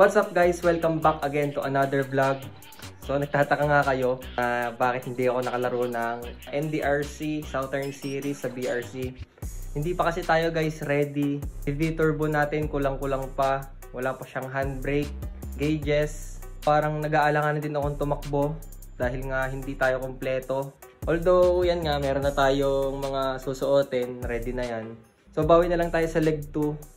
What's up guys? Welcome back again to another vlog. So nagtataka nga kayo bakit hindi ako nakalaro ng NDRC Southern Series sa BRC. Hindi pa kasi tayo guys ready. V-turbo natin kulang-kulang pa. Wala pa siyang handbrake, gauges. Parang nag-aalangan din akong tumakbo dahil nga hindi tayo kompleto. Although yan nga, meron na tayong mga susuotin, ready na yan. So bawi na lang tayo sa leg 2.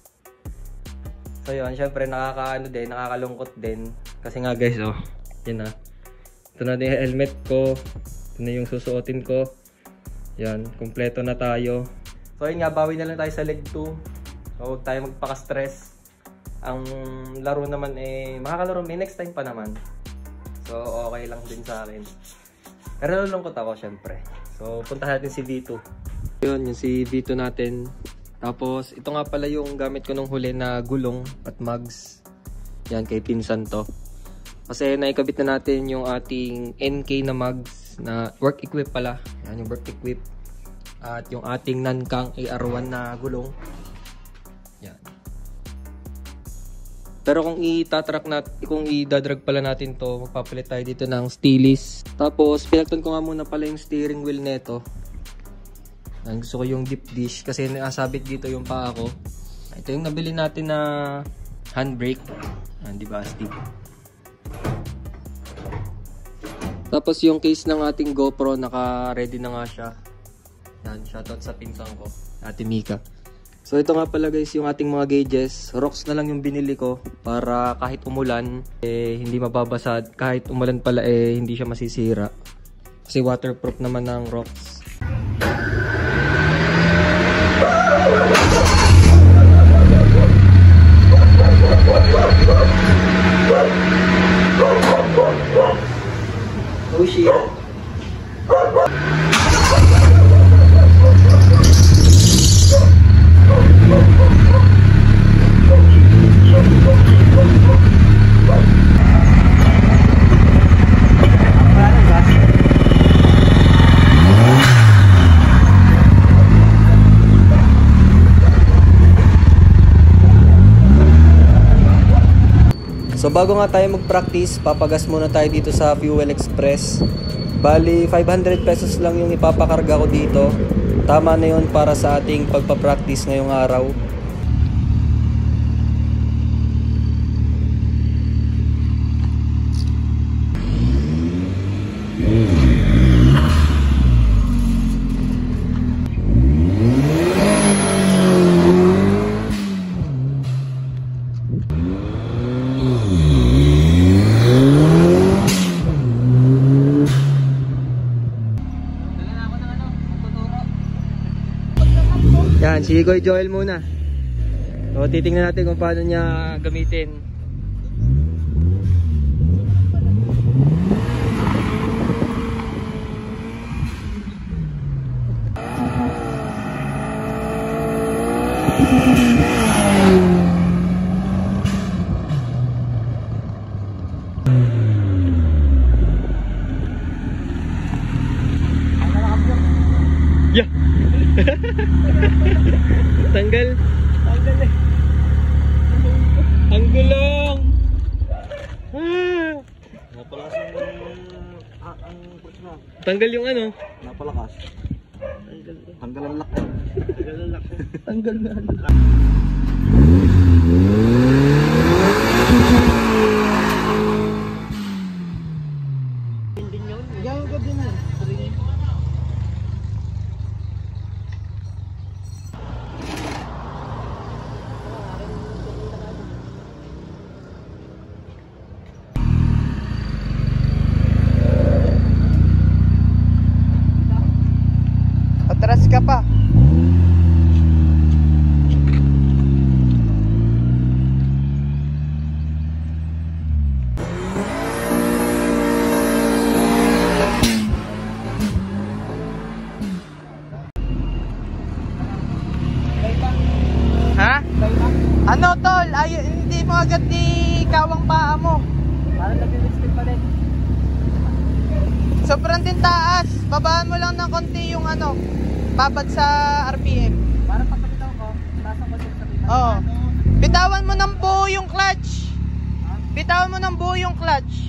So yun, syempre nakakalungkot din. Kasi nga guys, oh, yun na. Ito na din yung helmet ko. Ito na yung susuotin ko. Yan, kompleto na tayo. So yun nga, bawi na lang tayo sa leg 2. So huwag tayo magpaka-stress. Ang laro naman makakalaro may next time pa naman. So okay lang din sa akin. Pero nalulungkot ako syempre. So punta natin si V2. Yun, yung si V2 natin. Tapos, ito nga pala yung gamit ko nung huli na gulong at mags. Yan, kay pinsan to. Kasi naikabit na natin yung ating NK na mags na work equip pala. Yan, yung work equip. At yung ating Nankang AR1 na gulong. Yan. Pero kung i-dadrag pala natin to, magpapalit tayo dito ng Steelys. Tapos, pinagton ko nga muna pala yung steering wheel neto. Gusto ko yung deep dish kasi nakasabit dito yung paa ko. Ito yung nabili natin na handbrake. Di ba, Steve? Tapos yung case ng ating GoPro, naka-ready na nga siya. Shoutout sa pinsan ko, Ate Mika. So ito nga pala guys, yung ating mga gauges. Rocks na lang yung binili ko para kahit umulan, hindi mababasa. Kahit umulan pala, hindi siya masisira. Kasi waterproof naman ng rocks. Oh shit. So bago nga tayo mag-practice, papagas muna tayo dito sa Fuel Express. Bali, 500 pesos lang yung ipapakarga ko dito. Tama na yun para sa ating pagpa-practice ngayong araw. Yan, si Kuya Joel muna. So, titingnan natin kung paano niya gamitin. Yeah. Tanggal eh. Ang gulong. Napalakas ang push na. Tanggal yung ano? Napalakas. Tanggal ang lock. Tanggal na. Yan ka din eh. Atras ka pa. Ha? Ano tol? Ay, hindi mo agad kawang paa mo. Parang nag-listed pa din. Sobrang din taas. Babaan mo lang ng konti yung ano, babad sa RPM. Parang pagkabitaw ko, taas ang konti sa bitaw. Oo. Bitawan mo ng buo yung clutch. Bitawan mo ng buo yung clutch.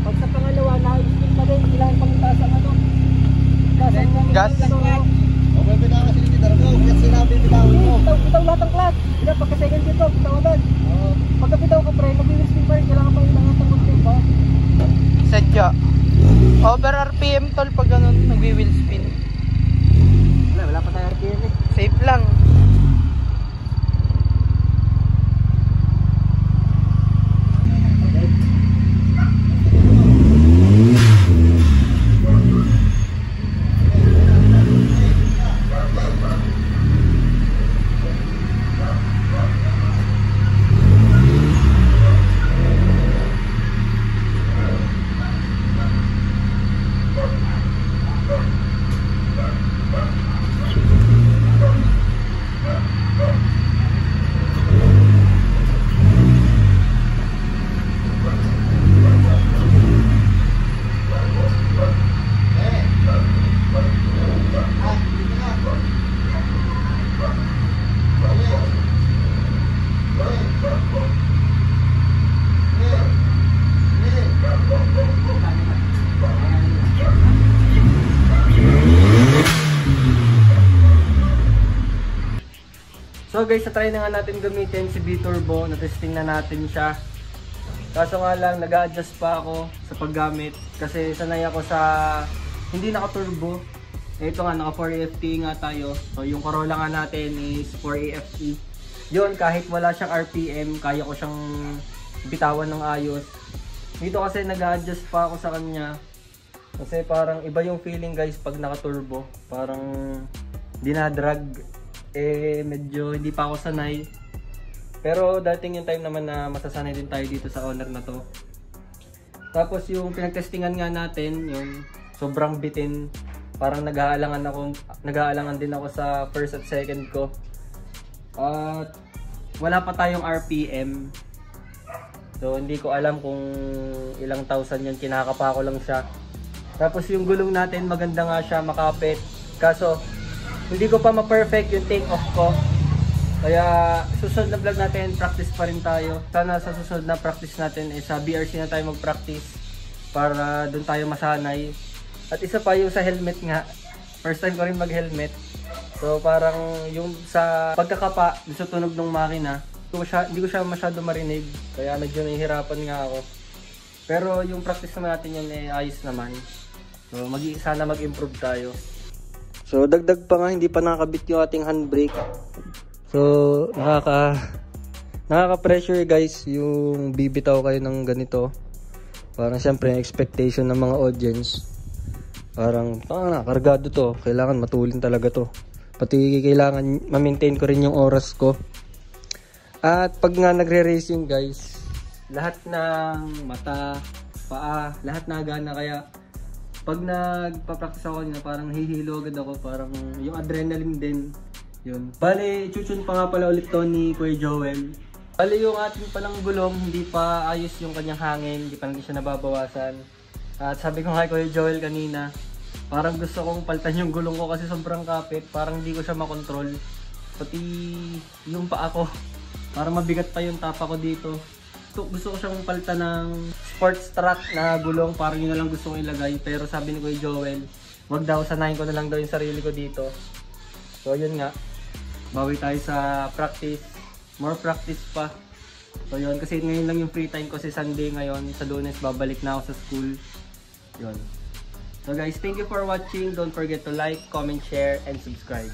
Pag sa pangalawa, na-spin pa rin. Kailangan pang itaas ang ano. Gas. Okay, bitaw kasi hindi talaga. Kaya sinabi bitawin mo. Bitaw lahat ang clutch. Hindi, pagka second dito, bitaw agad. Pagka bitaw ka pre, mag-wheel spin pa rin. Kailangan pang ilangat ang control pa. Sadya. Over RPM tol pag ganun, nagwi-wheel spin. Wala pa tayo RPM eh. Safe lang. So guys, try na nga natin gamitin si B-Turbo. Na-testing na natin siya. Kaso nga lang, nag-a-adjust pa ako sa paggamit. Kasi sanay ako sa hindi naka-turbo. Ito nga, naka 4AFT nga tayo. So yung Corolla nga natin is 4AFT. Yun, kahit wala siyang RPM, kaya ko siyang bitawan ng ayos. Dito kasi nag-a-adjust pa ako sa kanya. Kasi parang iba yung feeling guys pag naka-turbo. Parang dinadrag. Medyo hindi pa ako sanay. Pero dating yung time naman na masasanay din tayo dito sa owner na to. Tapos yung pinagtestingan nga natin, yung sobrang bitin. Parang nag-aalangan din ako sa first at second ko. At wala pa tayong RPM. So hindi ko alam kung ilang thousand yun, kinakapa ko lang siya. Tapos yung gulong natin maganda nga siya, makapit. Kaso hindi ko pa ma-perfect yung take off ko. Kaya susunod na vlog natin, practice pa rin tayo. Sana sa susunod na practice natin sa BRC na tayo mag-practice para doon tayo masanay. At isa pa yung sa helmet nga. First time ko rin mag-helmet. So parang yung sa pagkakapa, sa tunog ng makina, hindi ko siya masyado marinig. Kaya medyo nahihirapan nga ako. Pero yung practice naman natin yun ayos naman. So sana mag-improve tayo. So dagdag pa nga, hindi pa nakakabit yung ating handbrake. So nakaka-pressure guys yung bibitaw kayo ng ganito. Parang syempre expectation ng mga audience. Parang kargado to, kailangan matulin talaga to. Pati kailangan ma-maintain ko rin yung oras ko. At pag nga nagre-racing guys, lahat ng mata, paa, lahat nagana. Kaya pag nagpa-practice ako nila, parang hihilo agad ako, parang yung adrenaline din. Yun. Bale, chuchun pa nga pala ulit to ni Kuya Joel. Bale, yung ating palang gulong, hindi pa ayos yung kanyang hangin, hindi pa natin siya nababawasan. At sabi ko kay Kuya Joel kanina, parang gusto kong palitan yung gulong ko kasi sobrang kapit, parang hindi ko siya makontrol. Pati yung paa ko, parang mabigat pa yung tapa ko dito. Gusto ko siyang palitan ng sports track na gulong, parang yun na lang gusto kong ilagay. Pero sabi ni Kuya Joel, wag daw, sanayin ko na lang daw yung sarili ko dito. So yun nga, bawi tayo sa practice, more practice pa. So yun, kasi ngayon lang yung free time ko, si Sunday ngayon, sa Lunes babalik na ako sa school. Yun. So guys, thank you for watching. Don't forget to like, comment, share, and subscribe.